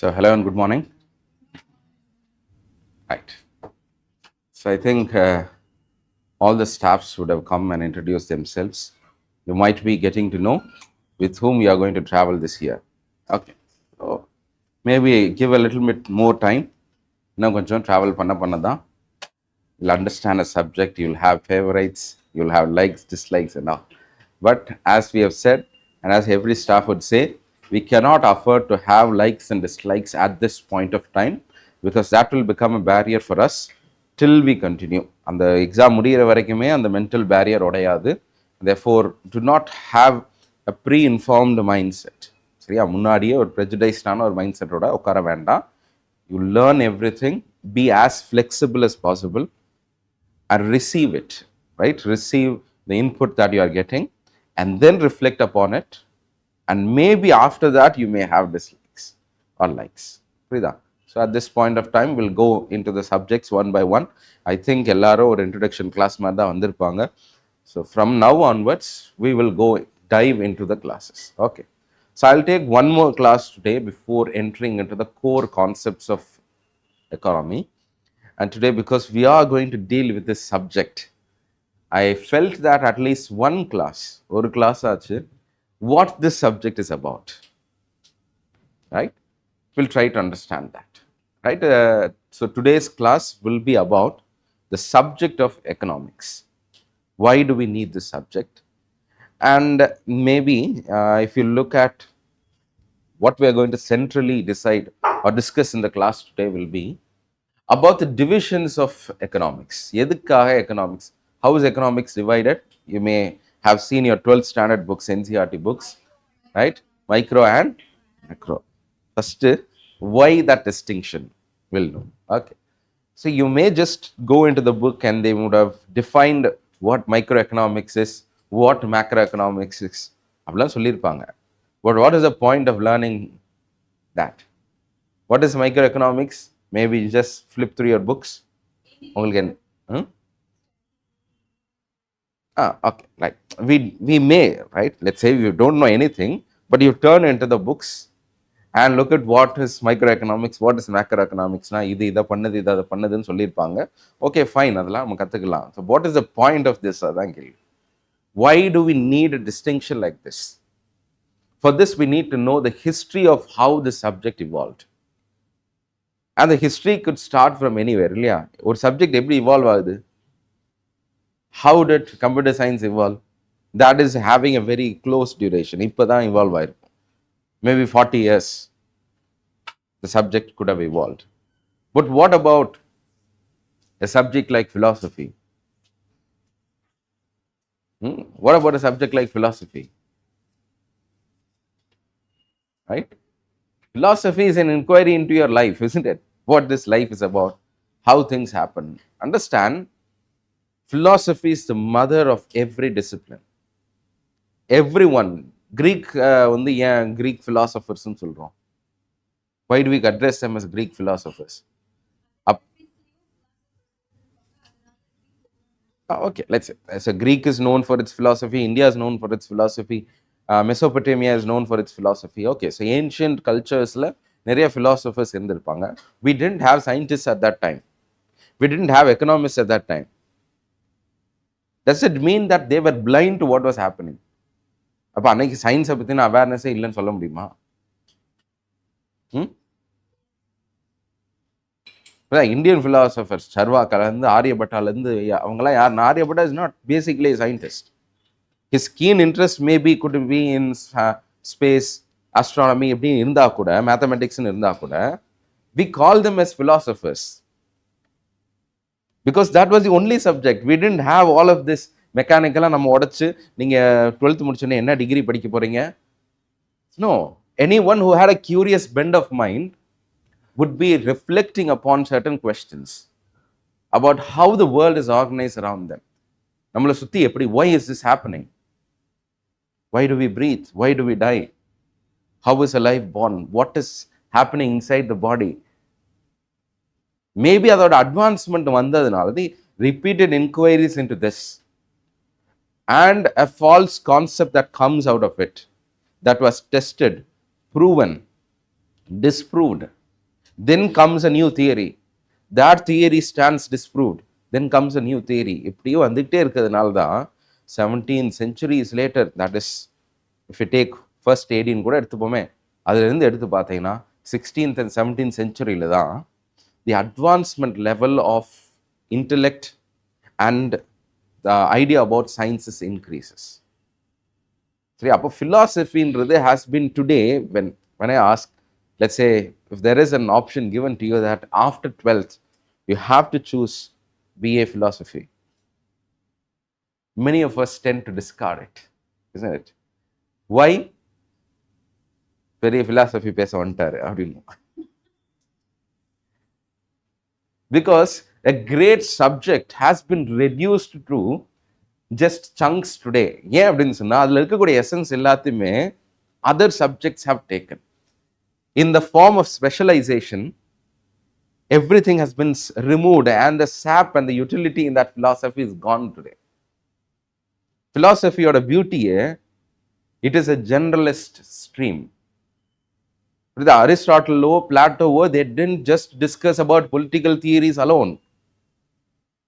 So, hello and good morning. Right. So, I think all the staffs would have come and introduced themselves. You might be getting to know with whom you are going to travel this year. Okay. So, maybe give a little bit more time. Now, koncham travel panna da. You'll understand a subject, you'll have favorites, you'll have likes, dislikes and all. But as we have said, and as every staff would say, we cannot afford to have likes and dislikes at this point of time, because that will become a barrier for us till we continue. And the exam முடியிற வரைக்குமே அந்த mental barrier உடையாது. Therefore, do not have a pre-informed mindset. சரியா, முன்னாடியே ஒரு prejudiced-ஆன ஒரு mindset-ஓட உட்கார வேண்டாம். You learn everything, be as flexible as possible and receive it, right? Receive the input that you are getting and then reflect upon it, and maybe after that you may have dislikes or likes. So at this point of time we'll go into the subjects one by one. I think ellarum or introduction class ma da vandirupanga. So from now onwards we will go dive into the classes. Okay, so I'll take one more class today before entering into the core concepts of economy. And today, because we are going to deal with this subject, I felt that at least one class, or class aachu, what this subject is about, right? We'll try to understand that, right? So today's class will be about the subject of economics. Why do we need this subject? And maybe if you look at what we are going to centrally decide or discuss in the class today will be about the divisions of economics. எதுக்காக economics? How is economics divided? You may have seen your 12th standard books, NCERT books, right? Micro and macro. First, why that distinction will know. Okay. So you may just go into the book and they would have defined what microeconomics is, what macroeconomics is. அப்படிலாம் சொல்லியிருப்பாங்க. But what is the point of learning that? What is microeconomics? Maybe you just flip through your books. Okay, right. We may, right? Let's say you don't know anything, but you turn into the books and look at what is microeconomics, what is macroeconomics. Na idu ida pannadunu sollirpaanga. Okay, fine, adala nam kathukalam. So what is the point of this? Adhan kelvi. Why do we need a distinction like this? For this we need to know the history of how this subject evolved. And the history could start from anywhere, இல்லையா? ஒரு subject எப்படி evolve ஆகுது? How did computer science evolve? That is having a very close duration. இப்போ தான் evolve ஆயிருக்கும். Maybe 40 years the subject could have evolved. But what about a subject like philosophy? What about a subject like philosophy? Right? Philosophy is an inquiry into your life, isn't it? What this life is about, how things happen. Understand, philosophy is the mother of every discipline. Everyone, Greek வந்து ஏன் Greek philosophers னு சொல்றோம்? Why do we address them as Greek philosophers? Okay, let's say. So Greek is known for its philosophy, India is known for its philosophy, Mesopotamia is known for its philosophy. Okay, so ancient cultures நிறைய philosophers இருந்திருப்பாங்க. We didn't have scientists at that time. We didn't have economists at that time. Does it mean that they were blind to what was happening? அப்போ அன்னைக்கு சயின்ஸை பற்றின அவேர்னஸே இல்லைன்னு சொல்ல முடியுமா? Indian philosophers சர்வாக்காலேருந்து ஆரியபட்டாலேருந்து அவங்களாம் யார்? Aryabhata is not basically scientist. His keen interest maybe could be in space, astronomy எப்படின்னு இருந்தால் கூட, மேத்தமெட்டிக்ஸ்னு இருந்தால் கூட, we call them as philosophers because that was the only subject. We didn't have all of this மெக்கானிக்கலாக நம்ம உடச்சு நீங்கள் 12th முடிச்சோன்னே என்ன degree படிக்க போகிறீங்க? No. Anyone who had a curious bent of mind would be reflecting upon certain questions about how the world is organized around them. நம்மளை சுற்றி எப்படி? Why is this happening? Why do we breathe? Why do we die? How is a life born? What is happening inside the body? Maybe அதோட advancement வந்ததுனால the repeated inquiries into this and a false concept that comes out of it that was tested, proven, disproved. Then comes a new theory. That theory stands disproved. Then comes a new theory. இப்படியே வந்துகிட்டே இருக்கிறதுனால தான் 17 centuries later, that is, if you take first 18 கூட எடுத்துப்போமே, அதுலேருந்து எடுத்து பார்த்தீங்கன்னா 16th and 17th centuryல தான் the advancement level of intellect and the idea about sciences increases. சரி, அப்போ philosophy-ன்றது has been today, when I ask, let's say, if there is an option given to you that after 12th, you have to choose BA philosophy, many of us tend to discard it, isn't it? Why? பெரிய philosophy பேச வந்துட்டாரு அப்படின்னு. Because a great subject has been reduced to just chunks today. ஏன் அப்படின்னு சொன்னால் அதில் இருக்கக்கூடிய essence எல்லாத்தையுமே other subjects have taken. In the form of specialization, everything has been removed and the sap and the utility in that philosophy is gone today. Philosophy oda beauty, it is a generalist stream. The Aristotle, Plato, they didn't just discuss about political theories alone.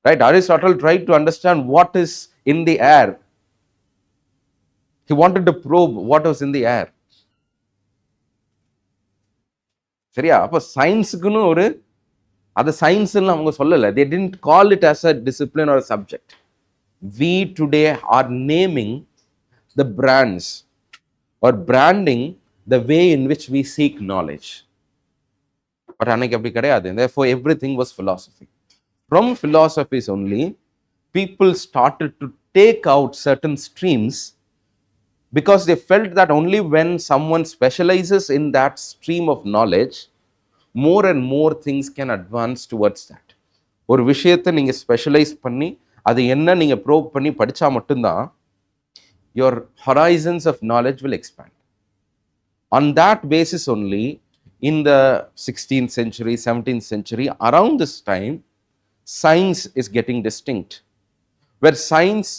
Right? Aristotle tried to understand what is in the air. He wanted to probe what was in the air. சரியா? அப்போ சயின்ஸுக்குன்னு ஒரு அது சயின்ஸ்ன்னு அவங்க சொல்லலை. They didn't call it as a discipline or a subject. We today are naming the brands or branding the way in which we seek knowledge. But அன்னைக்கு அப்படி கிடையாது. Therefore, everything was philosophy. From philosophies only, people started to take out certain streams because they felt that only when someone specializes in that stream of knowledge, more and more things can advance towards that. ஒரு விஷயத்தை நீங்கள் specialise பண்ணி அது என்ன நீங்கள் probe பண்ணி படித்தா மட்டும்தான் your horizons of knowledge will expand. On that basis only, in the 16th century, 17th century, around this time, science is getting distinct. Where science,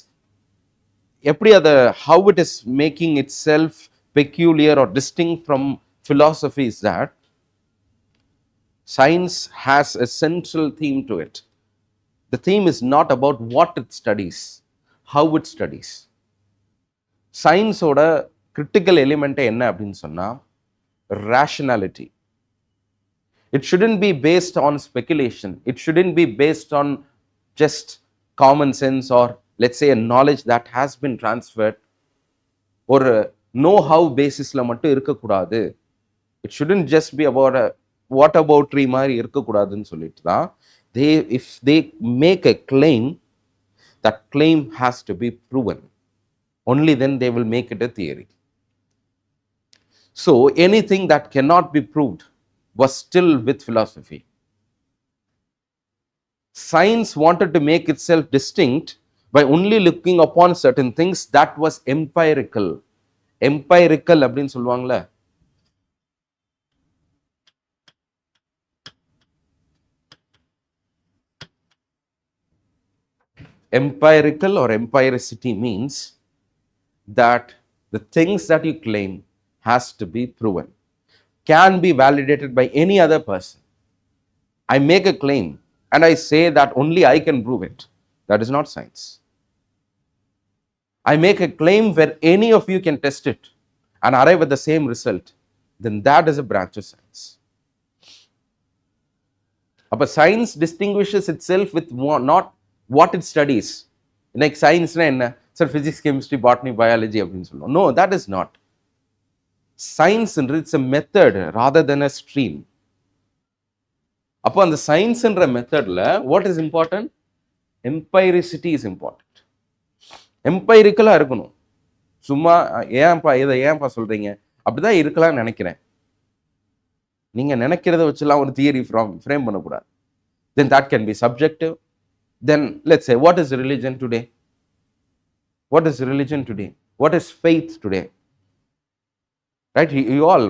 how it is making itself peculiar or distinct from philosophy is that science has a central theme to it. The theme is not about what it studies, how it studies. Science oda critical element enna appdin sonna rationality. It shouldn't be based on speculation. It shouldn't be based on just common sense or, let's say, a knowledge that has been transferred or know-how basis la mattum irukka kudadu. It shouldn't just be about a what about tree mari irukka kudadunu solliட்டு தான் if they make a claim, that claim has to be proven. Only then they will make it a theory. So anything that cannot be proved was still with philosophy. Science wanted to make itself distinct by only looking upon certain things that was empirical. Empirical அப்படின்னு சொல்லுவாங்களே, Empirical or empiricity means that the things that you claim has to be proven, can be validated by any other person. I make a claim and I say that only I can prove it. That is not science. I make a claim where any of you can test it and arrive at the same result, then that is a branch of science. But science distinguishes itself with not what it studies. Like science, sir, physics, chemistry, botany, biology. No, that is not. Science, it's a method rather than a stream. அப்போ அந்த சயின்ஸ்ன்ற மெத்தடில் what is important? Empiricity is important. எம்பைரிக்கலாக இருக்கணும். சும்மா ஏன்ப்பா சொல்கிறீங்க, அப்படிதான் இருக்கலாம்னு நினைக்கிறேன். நீங்கள் நினைக்கிறத வச்சுலாம் ஒரு தியரி ஃப்ரேம் பண்ணக்கூடாது. Then that can be subjective. Then let's say, what is religion today? What is religion today? What is faith today? Right? You all,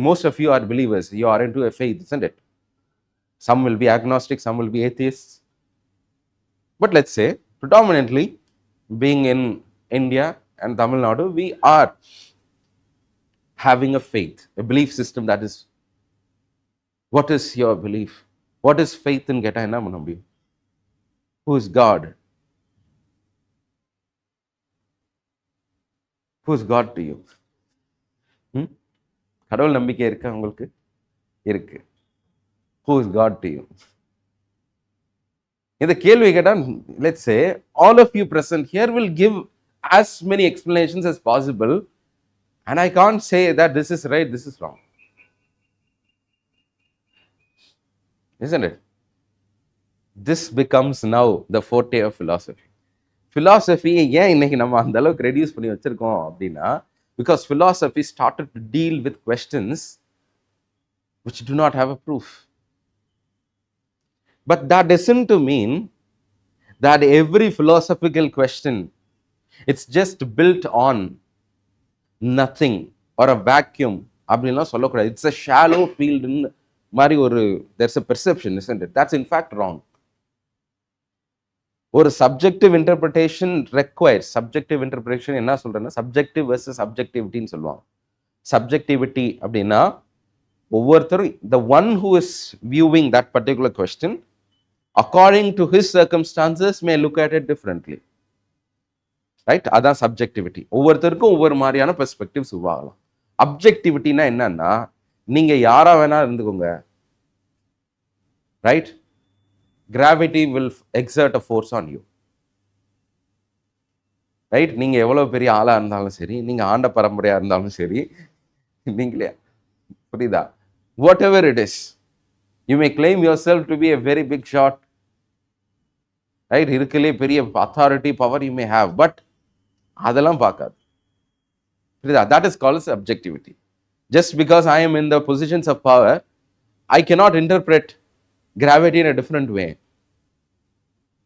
most of you are believers. You are into a faith, isn't it? Some will be agnostic, some will be atheists. But let's say, predominantly, being in India and Tamil Nadu, we are having a faith, a belief system that is, what is your belief? What is faith in Geta enna panna mudiyum? Who is God? Who is God to you? கடவுள் நம்பிக்கை இருக்கா உங்களுக்கு? இருக்கு. Who is God to you? இந்த கேள்வி கேட்டால், let's say, all of you present here will give as many explanations as possible, and I can't say that this is right, this is wrong. Isn't it? This becomes now the forte of philosophy. Philosophy ஏன் இன்னைக்கு நம்ம அந்த அளவுக்கு reduce பண்ணி வச்சிருக்கோம் அப்படின்னா, because philosophy started to deal with questions which do not have a proof. But that isn't to mean that every philosophical question, it's just built on nothing or a vacuum. அப்படின்லாம் சொல்லக்கூடாது. It's a shallow field மாதிரி ஒரு, there's a perception, isn't it? That's in fact wrong. ஒரு subjective interpretation requires, subjective interpretation என்ன சொல்றேன்னா, subjective versus subjectivityன்னு சொல்லுவாங்க. Subjectivity அப்படின்னா ஒவ்வொருத்தரும், the one who is viewing that particular question according to his circumstances may look at it differently. Right? அதான் subjectivity. ஒவ்வொருத்தருக்கும் ஒவ்வொரு மாதிரியான பெர்ஸ்பெக்டிவ்ஸ் உருவாகலாம். அப்ஜெக்டிவிட்டினா என்னன்னா, நீங்க யாரா வேணா இருந்துக்கோங்க. Right? Gravity will exert a force on you. Right? நீங்க எவ்வளவு பெரிய ஆளா இருந்தாலும் சரி, நீங்க ஆண்ட பரம்பரையா இருந்தாலும் சரி, நீங்களே புரியுதா? Whatever it is, you may claim yourself to be a very big shot. Right? இருக்கலே பெரிய authority, power you may have, but அதெல்லாம் பார்க்காது. புரியுதா? That is called as objectivity. Just because I am in the positions of power, I cannot interpret gravity in a different way.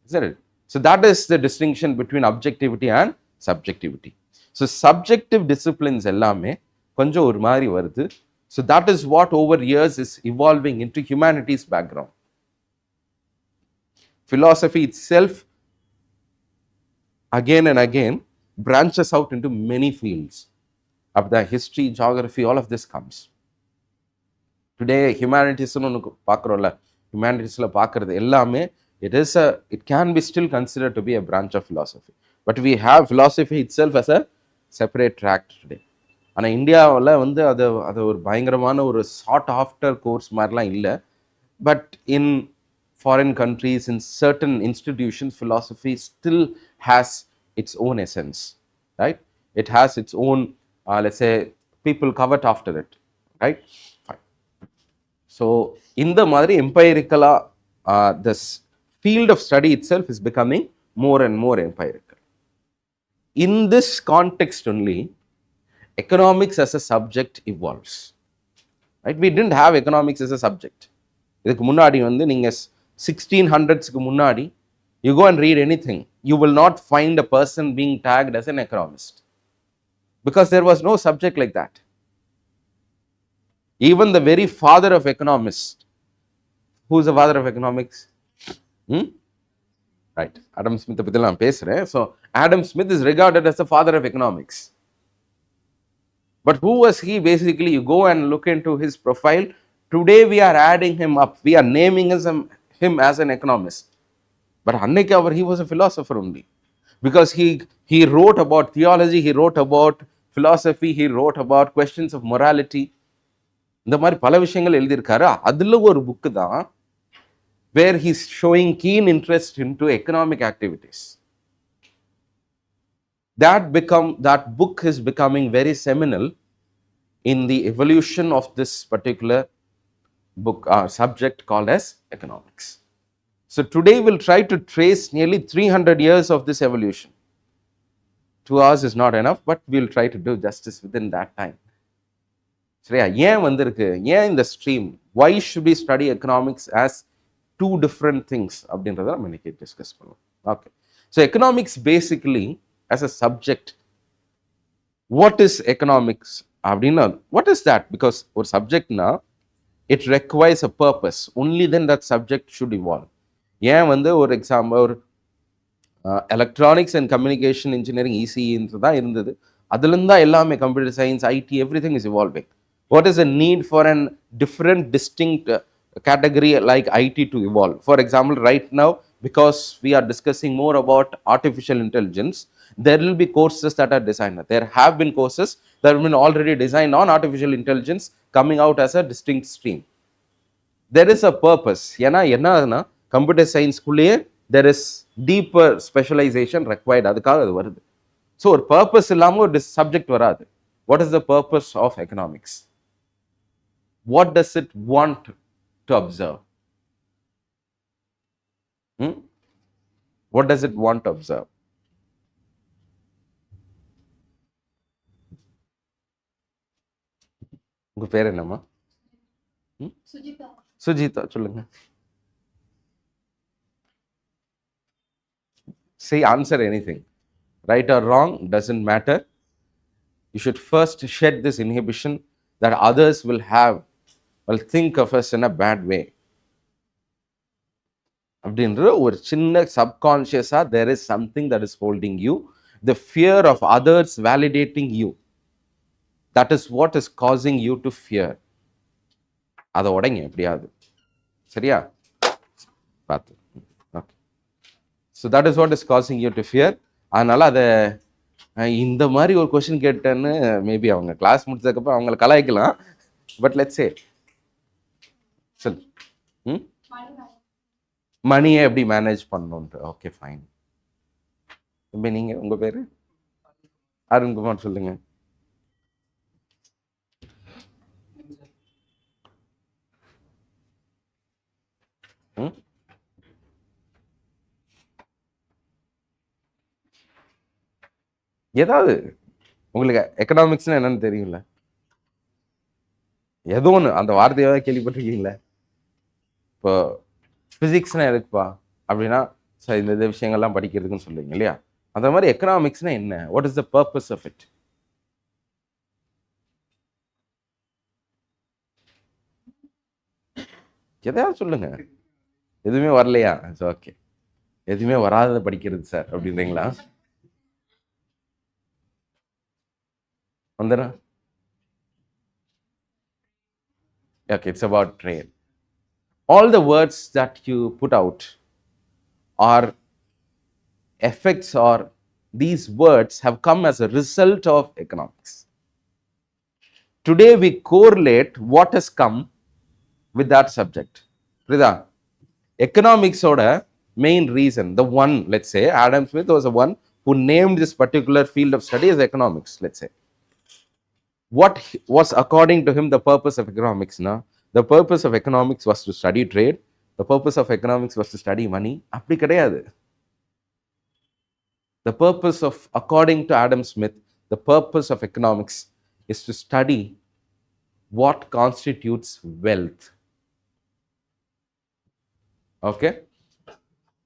Isn't it? So that is the distinction between objectivity and subjectivity. So subjective disciplines எல்லாமே கொஞ்சம் ஒரு மாதிரி வருது. So that is what over years is evolving into humanities background. Philosophy itself again and again branches out into many fields. Of the history, geography, all of this comes. Today humanities nu paakrolla, humanities la paakradhu ellame, it can be still considered to be a branch of philosophy. But we have philosophy itself as a separate track today. ஆனால் இந்தியாவில் வந்து அது ஒரு பயங்கரமான ஒரு chart after course மாதிரிலாம் இல்லை. But in foreign countries, in certain institutions, philosophy still has its own essence, right? It has its own, let's say, people covet after it, right? Fine. So இந்த மாதிரி empirically this field of study itself is becoming more and more empirical. In this context only, economics as a subject evolves. Right? We didn't have economics as a subject. இதுக்கு முன்னாடி வந்து நீங்க 1600s முன்னாடி, you go and read anything, you will not find a person being tagged as an economist, because there was no subject like that. Even the very father of economists, who is the father of economics? Right. Adam Smith பத்தி நான் பேசுறேன். So Adam Smith is regarded as the father of economics. But who was he? Basically, you go and look into his profile. Today we are adding him up. We are naming him as an economist. But அன்னைக்கு அவர் he was a philosopher only. Because he wrote about theology, he wrote about philosophy, he wrote about questions of morality. இந்த மாதிரி பல விஷயங்கள் எழுதியிருக்காரு. அதுல ஒரு book தான் where he's showing keen interest into economic activities. That book is becoming very seminal in the evolution of this particular book subject called as economics. So today we'll try to trace nearly 300 years of this evolution. 2 hours is not enough, but we'll try to do justice within that time. சரியா? ஏன் வந்திருக்கு? ஏன் இந்த stream? Why should we study economics as two different things? அப்படின்றத நம்ம இன்னைக்கு discuss பண்ணுவோம். Okay. So economics basically as a subject, what is economics? அப்படின்னா what is that? Because ஒரு சப்ஜெக்ட்னா it requires a purpose. Only then that subject should evolve. ஏன் ஒரு example ஒரு electronics and communication engineering இசிஇன்று தான் இருந்தது. அதுலேருந்து தான் எல்லாமே computer science, IT, everything is evolving. What is the need for a different distinct category like IT to evolve? For example, right now, because we are discussing more about artificial intelligence, there will be courses that are designed. There have been courses that have been already designed on artificial intelligence coming out as a distinct stream. There is a purpose. என்ன computer சயின்ஸ்குள்ளேயே there is deeper specialization required. அதுக்காக அது வருது. So ஒரு purpose இல்லாமல் ஒரு subject வராது. What is the purpose of economics? What does it want to observe? What does it want to observe? உங்க பேர் என்னம்மா? சுஜிதா. சொல்லுங்க. Say, answer anything. Right or wrong, doesn't matter. You should first shed this inhibition that others will think of us in a bad way. அப்படின்ற ஒரு சின்ன சப்கான்ஷியஸா there is something that is holding you, the fear of others validating you. That is what is causing you to fear. அதை உடைங்க எப்படியாவது. சரியா? பார்த்து. Okay. So that is what is causing you to fear. அதனால அதை இந்த மாதிரி ஒரு question கேட்டேன்னு மேபி அவங்க கிளாஸ் முடிச்சதுக்கப்புறம் அவங்கள கலாய்க்கலாம். பட் லெட்ஸ் சே சொல். மணியை எப்படி மேனேஜ் பண்ணணுன்ட்டு. Okay fine. இப்போ நீங்கள் உங்கள் பேர்? அருண்குமார். சொல்லுங்க. ஏதாவது உங்களுக்கு எக்கனாமிக்ஸ்னா என்னன்னு தெரியும்ல? ஏதோ ஒன்று அந்த வார்த்தையாவது கேள்விப்பட்டிருக்கீங்களா? இப்போ ஃபிசிக்ஸ்னா எதுக்குப்பா அப்படின்னா சார் இந்த விஷயங்கள்லாம் படிக்கிறதுக்குன்னு சொல்லுவீங்க இல்லையா? அந்த மாதிரி எக்கனாமிக்ஸ்னா என்ன? What is the purpose of it? எதாவது சொல்லுங்க. எதுவுமே வரலையா? ஓகே. எதுவுமே வராததை படிக்கிறது சார் அப்படின்றீங்களா? வந்துடுறா. Okay, it's about trade. All the words that you put out are effects, or these words have come as a result of economics. Today we correlate what has come with that subject. Rida, economics oda main reason, the one, let's say Adam Smith was the one who named this particular field of study as economics, let's say. What was according to him the purpose of economics? The purpose of economics was to study trade. The purpose of economics was to study money. அப்படி கிடையாது. The purpose of, according to Adam Smith, the purpose of economics is to study what constitutes wealth. Okay?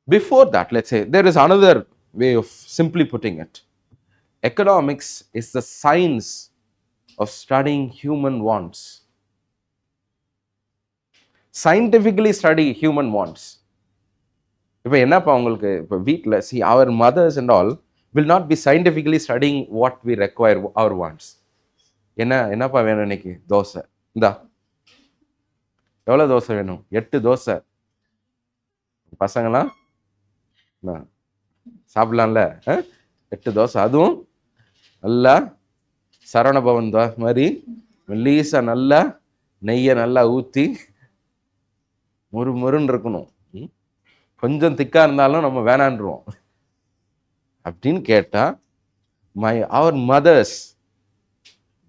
Before that, let's say, there is another way of simply putting it. Economics is the science of studying human wants. Scientifically study human wants. இப்போ என்னப்பா உங்களுக்கு இப்போ வீட்டில் see our mothers and all will not be scientifically studying what we require our wants. என்னப்பா வேணும் இன்னைக்கு? தோசை. இந்தா எவ்வளோ தோசை வேணும்? 8 தோசை. பசங்களாம் சாப்பிடலாம்ல? 8 தோசை, அதுவும் நல்லா சரவணபவன் மாதிரி மெல்லீஸா நல்லா நெய்யை நல்லா ஊற்றி முறுன்னு இருக்கணும். கொஞ்சம் திக்கா இருந்தாலும் நம்ம வேணான்றுவோம். அப்படின்னு கேட்டா our mothers,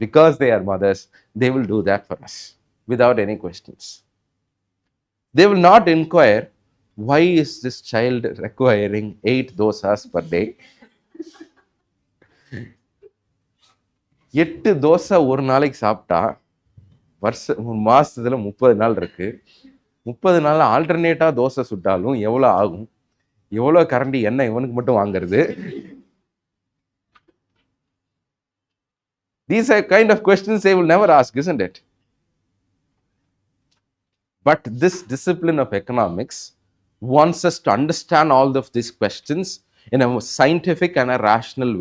because they are mothers, they will do that for us without any questions. They will not inquire, why is this child requiring 8 dosas per day? 8 dosa ஒரு நாளைக்கு சாப்பிட்டா ஒரு மாசத்துல 30 நாள் இருக்கு. 30 நாள் ஆல்டர்னேட்டா தோசை சுட்டாலும் எவ்வளோ ஆகும்? எவ்வளோ கரண்டி எண்ணெய் இவனுக்கு மட்டும் வாங்குறது? These are kind of questions they will never ask, isn't it? But this discipline of economics wants us to understand all of these questions in a scientific and a rational way.